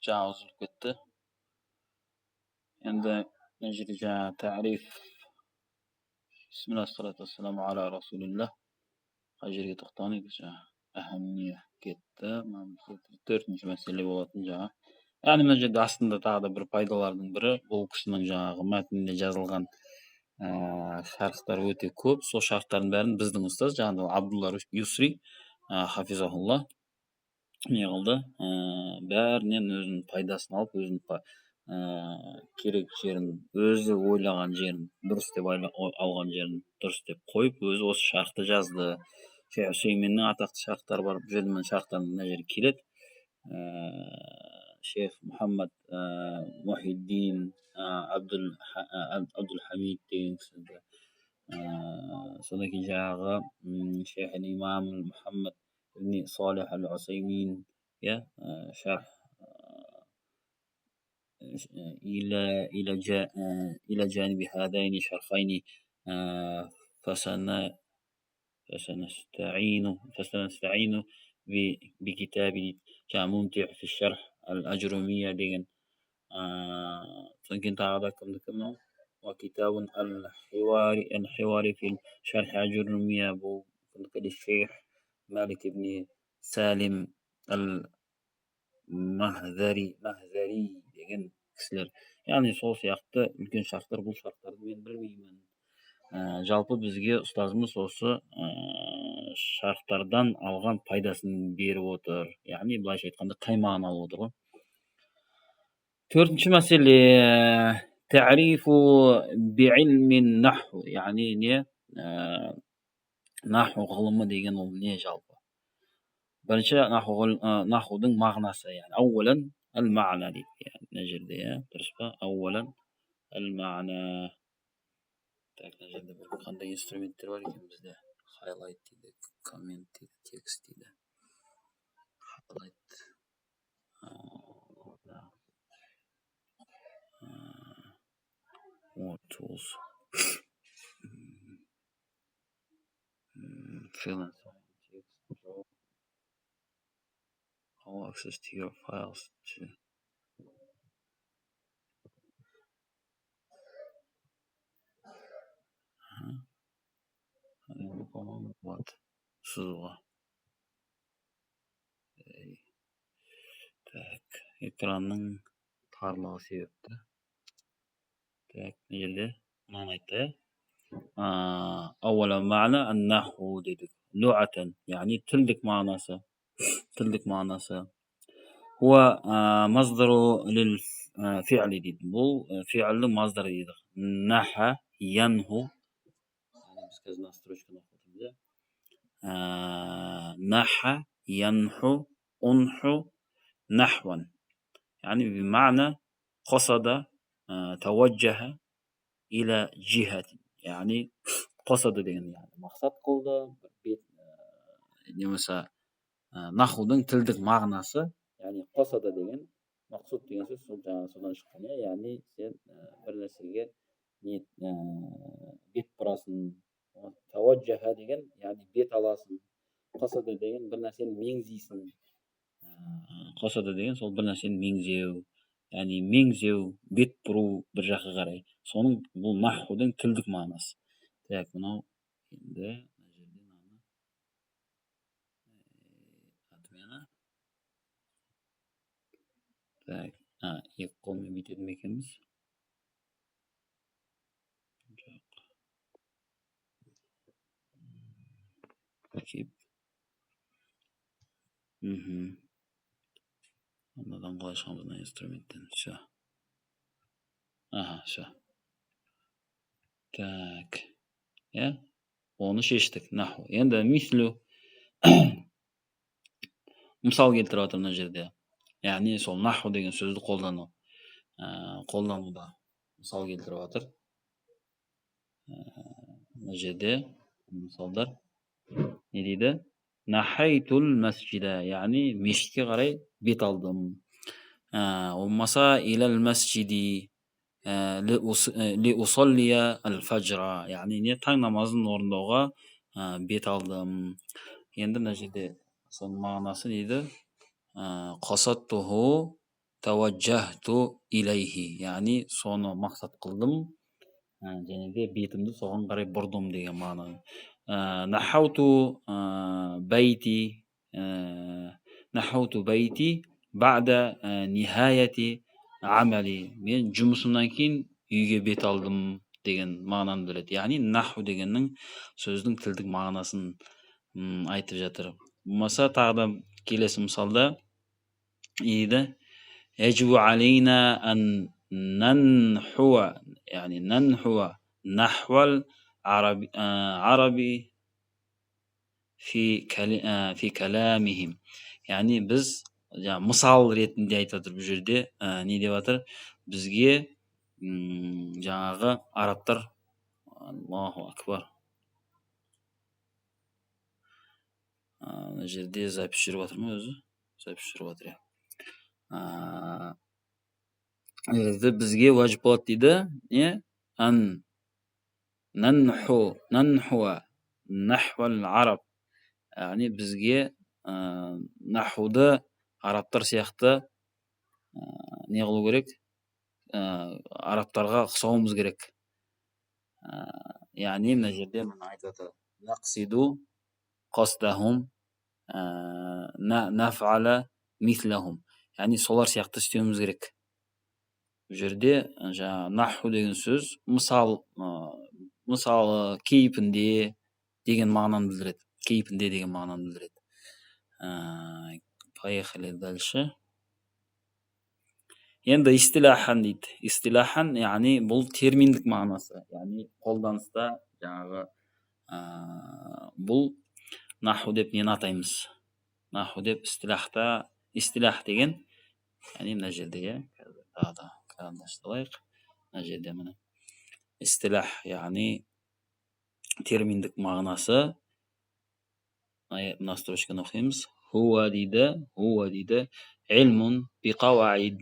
жаңа үзіліп кетті. Енді мына жерде жаңа ta'rif Bismillah salatu wassalamu ala rasulillah қай жерге тоқтаған едік жаңа әһәмия кетті. Төртінші мәселе болатын жаңа. Яғни мына жерде астында тағы да бір пайдалардың бірі бұл кісінің жаңағы мәтінінде жазылған шарықтар өте көп. Сол шарықтардың бәрін біздің ұстаз жаңағы Абдулла Юсри хафизахулла не қылды, бәрінен өзінің пайдасын алып, өзінің керек жерін, өзі ойлаған жерін, дұрыс деп алған жерін дұрыс деп қойып, өзі осы шарықты жазды. Шейх Усейминнің атақты шарықтары бар. Бұл жерде шарықтар мына жерге келеді. Шейх Мұхаммад Мухиддин Абдул Хамид деген кісі. Содан кейін жаңағы Шейх Имам Мұхаммад ابن صالح العثيمين شرح إلى جانب هذين الشرحين فسنستعين بكتاب ممتع في الشرح الأجرومية دين ممكن تعرضكم وكتاب الحوار في شرح أجرومية بو الشيخ مالك بن سالم المهذري деген кісілер. Яғни сол сияқты үлкен шарттар, бұл шарттарды мен білмеймін. Жалпы бізге ұстазымыз осы шарттардан алған пайдасын беріп отыр. Яғни былайша айтқанда қай мағына алып отыр ғой. Төртінші мәселе ta'rifu bi'ilmi nahw. Яғни не? Наху ғылымы деген ол не жалпы? Бірінші нахудың мағынасы, яғни ауылан әл-мағна дейді. Мына жерде, дұрыс па? Ауылан әл-мағна. Мына жерде бір қандай инструменттер бар екен бізде? Highlight дейді, comment дейді, текст дейді. Highlight. More tools. Freelance text, draw. All access to your files to вот сызуға. Так, экранның тарлығы себепті. Так, мына жерде мынаны айтты. أول معنى النحو ديدك لغة يعني تلدك معناسه هو مصدر للفعل ديد بو فعل مصدر ديد نحى ينهو نحى ينحو أنحو نحوا يعني بمعنى قصد توجه إلى جهة يعني قصد деген яғни мақсат қылды. Немесе нахудың тілдік мағынасы, яғни қосада деген мақсуд деген сөз сол жаңағы содан шыққан, яғни сен бір нәрсеге бет бұрасың. Таваджаха деген яғни бет аласың. Қосада деген бір нәрсені меңзейсің. Қосада деген сол бір нәрсені меңзеу. Яғни меңзеу, бет бұру бір жаққа қарай. Соның бұл нахудың тілдік мағынасы. Так, мынау енді отмена. Так, екі қолмен бүйтеді ме екенбіз? Кеп. Ondan қалай шығамыз мына инструменттен? Все. Все. Так. Оны шештік. Наху. Енді мислю мысал келтіріп отыр мына жерде. Яғни сол наху деген сөзді қолдануда мысал келтіріп отыр. Мына жерде мысалдар не дейді? Нахайтул масжида, яғни мешітке қарай бет алдым. Болмаса илал масжиди ли усаллия аль-фаджра, яғни не таң намазын орындауға бет алдым. Енді мына жерде Соның мағынасы дейді қасаттуху таваджахту илайхи, яғни соны мақсат қылдым және де бетімді соған қарай бұрдым деген мағына. Нахауту бәйти нахауту бәйти бa'да нихаяти амали, мен жұмысымнан кейін үйге бет алдым деген мағынаны біледі. Яғни наху дегеннің сөздің тілдік мағынасын айтып жатыр. Болмаса тағы да келесі мысалда дейді يجب علينا أن ننحو يعني ننحو نحو العربي في كلامهم. яғни біз мысал ретінде айтып жатыр бұл жерде не деп жатыр, бізге жаңағы арабтар, Аллаху акбар, мына жерде запись жүріп жатыр ма, өзі запись жүріп жатыр. Бізге уәжіп болады дейді, не ан нанху нахвал араб, яғни бізге нахуды арабтар сияқты не қылу керек, арабтарға ұқсауымыз керек. Яғни мына жерде мына айтып жатыр, нақсиду қасдахум наф'ала мислахум, яғни солар сияқты істеуіміз керек. бұл жерде жаңағы наху деген сөз мысалы кейпінде деген мағынаны білдіреді. Кейпінде деген мағынаны білдіреді. Поехали дальше. Енді истилахан дейді. Истилахан, яғни бұл терминдік мағынасы. Яғни қолданыста жаңағы бұл наху деп нені атаймыз? Наху деп истилахта, истилах деген, яғни мына жерде қарандашталайық. Мына жерде міне истилах, яғни терминдік мағынасы. Мына строчканы оқимыз. Хуа дейді علم بقواعد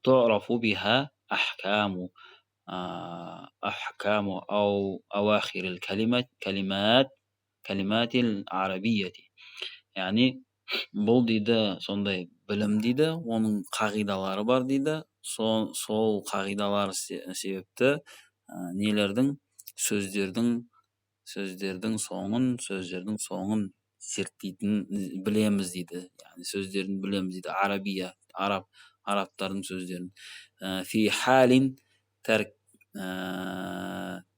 تعرف بها أحكام أو أواخر كلمات العربية. яғни бұл дейді сондай білім дейді, оның қағидалары бар дейді. Сол қағидалары себепті нелердің, сөздердің соңын зерттейтін білеміз дейді. Яғни сөздерін білеміз дейді. Арабтардың сөздерін. Фи халин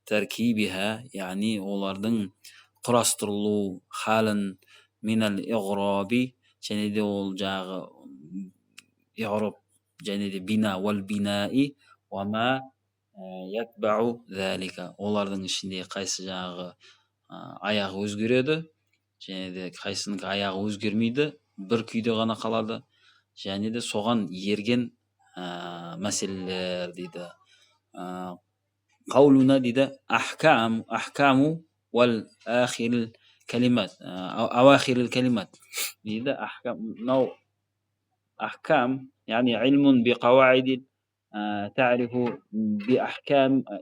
тәркибиха, яғни олардың құрастырылу халін, минал иғраби, және де ол жағы иғраб, және де бина вал бинаи ва ма ятбау залика, олардың ішінде қайсы жағы аяғы өзгереді, және де қайсының аяғы өзгермейді, бір күйде ғана қалады, және де соған ерген мәселелер дейді. Қаулуна дейді ахкаму вал ахирил калимат, авахирил калимат дейді. Ахкам, яғни илмун би қаваиди ta'rifu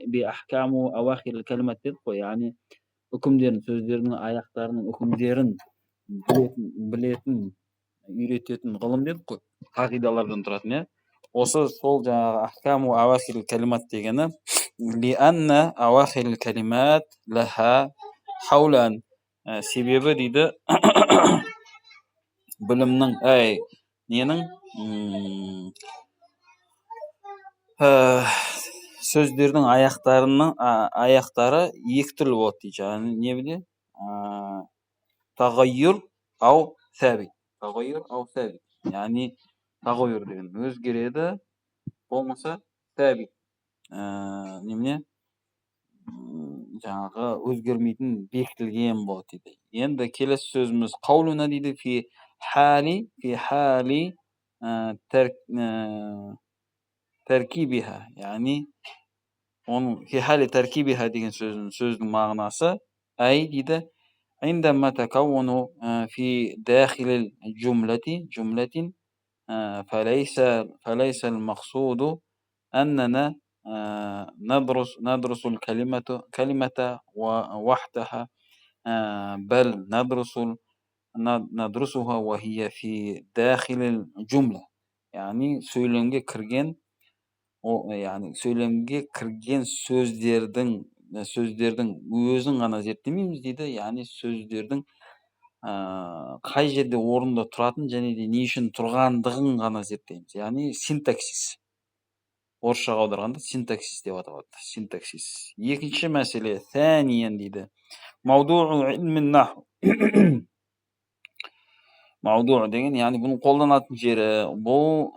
بأحكام أواخر الكلمات деді қой, яғни үкімдерін, сөздердің аяқтарының үкімдерін білетін, үйрететін ғылым деді қой, қағидалардан тұратын. Осы сол жаңағы ахкаму авахир калимат дегені лианна авахир калимат лаха хаулан, себебі дейді білімнің сөздердің аяқтары екі түрлі болады дейді. Яғни не біле? Тағайюр ау сәбит. Яғни тағайюр деген өзгереді, болмаса сәбит. Немене? Жаңағы өзгермейтін, бекітілген болады дейді. Енді келесі сөзіміз қаулуна дейді фи хали тәркибиха, яғни оның фи хали тәркибиха деген сөздің мағынасы дейді عندما تكون في داخل جملة فليس المقصود أننا ندرس الكلمة وحدها بل ندرسها وهي في داخل الجملة. Yani söylemге kirgen yani söylemге kirgen сөздердің өзін ғана зерттемейміз дейді. Яғни сөздердің қай жерде орында тұратын және де не үшін тұрғандығын ғана зерттейміз. Яғни синтаксис. Орысшаға аударғанда синтаксис деп аталады. Синтаксис. Екінші мәселе ثانيا дейді. موضوع علم النحو. موضوع деген, яғни бұны қолданатын жері, бұл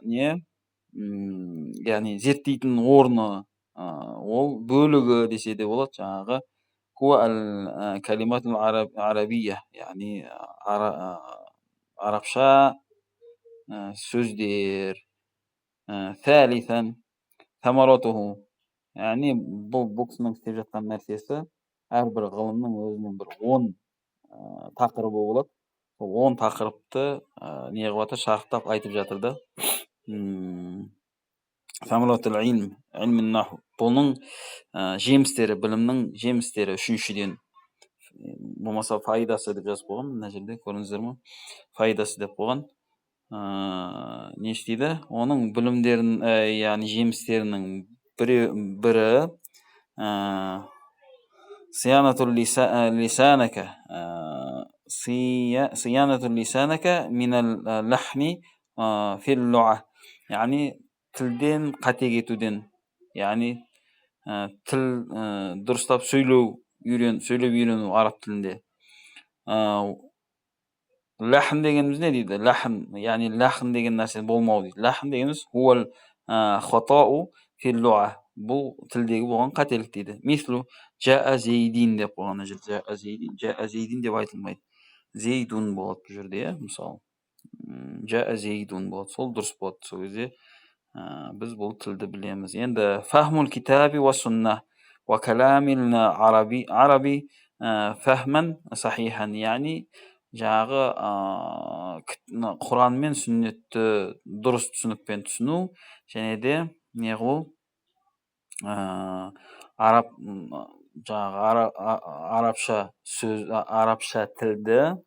не? Яғни зерттейтін орны, ол бөлігі десе де болады. Жаңағы هو الكلمات العربية, яғни арабша сөздер. ثالثا ثمرته, яғни бұл кісінің істеп жатқан нәрсесі, әрбір ғылымның өзінің бір 10 тақырыбы болады. Сол 10 тақырыпты не қылып жатыр, шарықтап айтып жатыр да. Самалатул илм, илмин наху. Бұның жемістері, білімнің жемістері үшіншіден. Болмаса файдасы деп жазып қойған, мына жерде көрдіңіздер ме? Файдасы деп қойған. Не істейді? Оның білімдерін, яғни жемістерінің бірі صيانة لسانك من اللحن في اللغة. Yani тілден қате кетуден, яғни тіл дұрыстап сөйлеп үйрену араб тілінде. Лахн дегеніміз не дейді? Лахн, яғни лахн деген нәрсе болмау дейді. Лахн дегеніміз хуал хатау фил луа. Бұл тілдегі болған қателік дейді. Мислу жаа зейдин деп қойған жерде. Жаа зейдин деп айтылмайды. Зейдун болады бұл жерде, мысалы. Жаа зейдун болады. Сол дұрыс болады. Сол кезде біз бұл тілді білеміз. Енді фахмул китаби ва сунна ва каламил араби фахман сахихан. Яғни жаңағы Құран мен сүннетті дұрыс түсінікпен түсіну, және де не қылу, арабша тілді,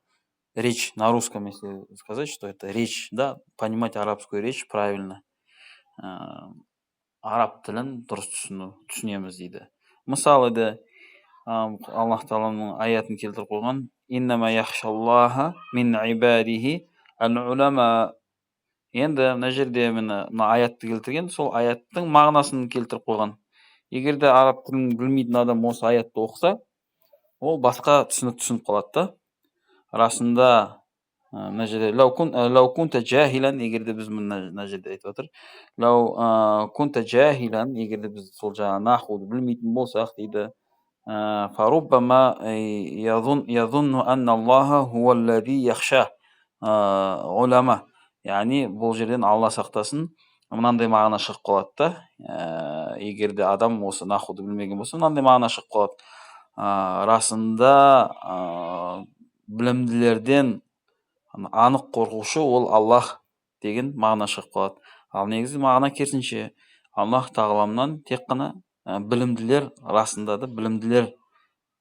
речь на русском, если сказать, что это речь, да, понимать арабскую речь правильно. Араб тілін дұрыс түсінеміз дейді. Мысалы да Аллах Тағаланың аятын келтіріп қойған: «Иннама яхшаллаха мин ибадихи ал-улама». Енді мына жерде мына аятты келтірген, сол аяттың мағынасын келтіріп қойған. Егер де араб тілін білмейтін адам осы аятты оқыса, ол басқа түсініп қалады да. Расында мына жерде лау кунта жахилан, егер де біз мына жерде айтып жатыр. Лау кунта жахилан, егер де біз сол жаңа нахуды білмейтін болсақ дейді. فَرُبَّمَا يَظُنُّ أَنَّ اللَّهَ هُوَ الَّذِي يَخْشَى علما. Яғни бұл жерден Алла сақтасын, мынандай мағына шығып қалады да. Егер де адам осы нахуды білмеген болса, мынандай мағына шығып қалады. Расында білімділерден анық қорқушы ол Аллах деген мағына шығып қалады. Ал негізі мағына керісінше, Аллах Тағаламнан тек қана білімділер, расында да білімділер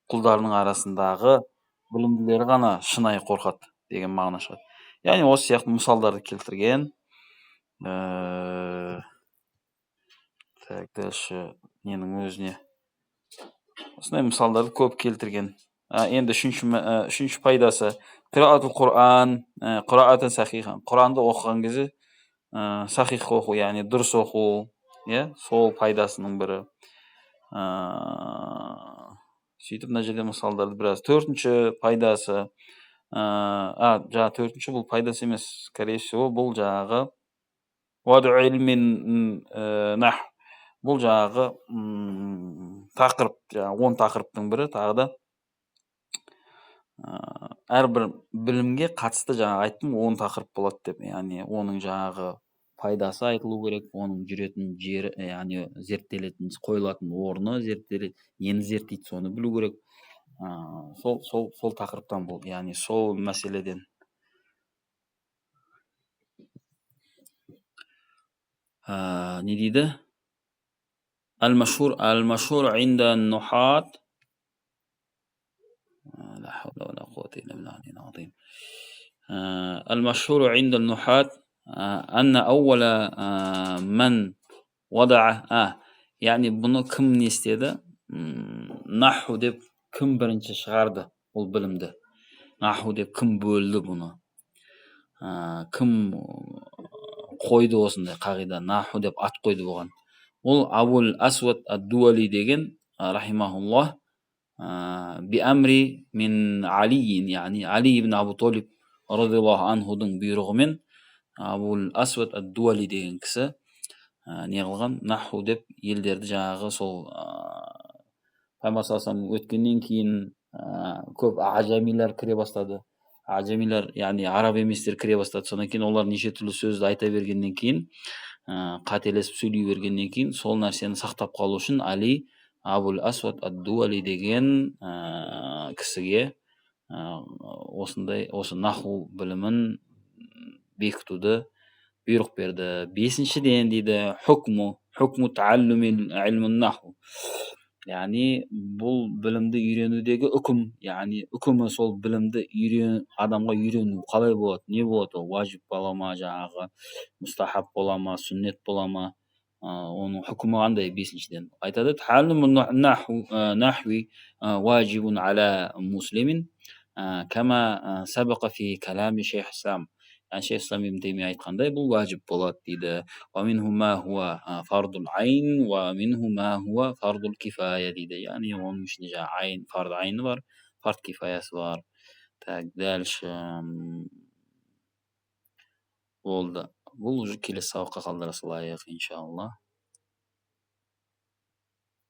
құлдарының арасындағы білімділер ғана шынайы қорқады деген мағына шығады. Яғни осы сияқты мысалдарды келтірген. Так, дальше ненің өзіне осындай мысалдарды көп келтірген. Енді үшінші пайдасы қираатул Құран, қираатан сахихан. Құранды оқыған кезде сахих оқу, яғни дұрыс оқу, сол пайдасының бірі. Сөйтіп мына жерде мысалдарды біраз. Төртінші пайдасы, жаңа төртінші бұл пайдасы емес, скорее всего, бұл жаңағы ваду илмин нах. Бұл жаңағы тақырып, 10 тақырыптың бірі. Тағы да әрбір білімге қатысты жаңа айттым 10 тақырып болады деп. Яғни оның жаңағы пайдасы айтылу керек, оның жүретін жері, яғни зерттелетін, қойылатын орны, нені зерттейді, соны білу керек. Сол тақырыптан бұл, яғни сол мәселеден. Не дейді? Al-mashhur inda an-nuhat لا حول ولا قوة إلا بالله العلي العظيم. المشهور عند النحاة أن أول من وضع يعني buni kim ne istedi? Nahwu deb kim birinchi chiqardi bu bilimni? Nahwu deb kim bo'ldi buni? Kim qo'ydi o'sындай qoida? Nahwu deb at qo'ydi bo'lgan. Ul Abul Aswad ad-Duwali degan rahimahulloh bi amri min Ali, ya'ni Ali ibn Abu Talib radhiyallohu anhuning buyrug'imen Abul Aswad ad-Duwali degan kishi ne qilgan? Nahwu deb ellerdi жаңағы сол Payg'ambar sollallohu alayhi vasallam o'tgandan keyin ko'p ajamiylar kire boshladi. Ajamiylar, ya'ni arab emaslar kire boshladi. So'ndan keyin ular неше түрлі so'zni ayta bergandan keyin, qatelesib сөйлей bergandan keyin сол narsani saqlab qolish uchun Ali Abul Aswad ad-Duwali degan kisiga o'sha nahwu bilimin bekituvdi buyruq berdi. 5-den deydi hukmu taallumi ilmun nahwu. Ya'ni bu bilimni o'rganuvdagi hukm, ya'ni hukmi sol bilimni odamga o'rganu qalay bo'ladi? Ne bo'ladi? Vojib bo'ladimi, жаңағы mustahab bo'ladimi, sunnat bo'ladimi? Onun hukmi qanday 5-den? Aytadi: "Ta'allumun nahwi wajibun ala muslimin kama sabaqa fi kalami Shayx Islam." Yani Shayx Islam ibn Taymiye aytganday bu vojib bo'ladi deydi. Va minhu ma huwa fardul ayn va minhu ma huwa fardul kifaya deydi. Ya'ni onun içinde ayn, fard ayni var, fard kifayasi var. Так, дальше bo'ldi. Bu уже kelasi sabaqqa qoldirsa loyiq inshaalloh.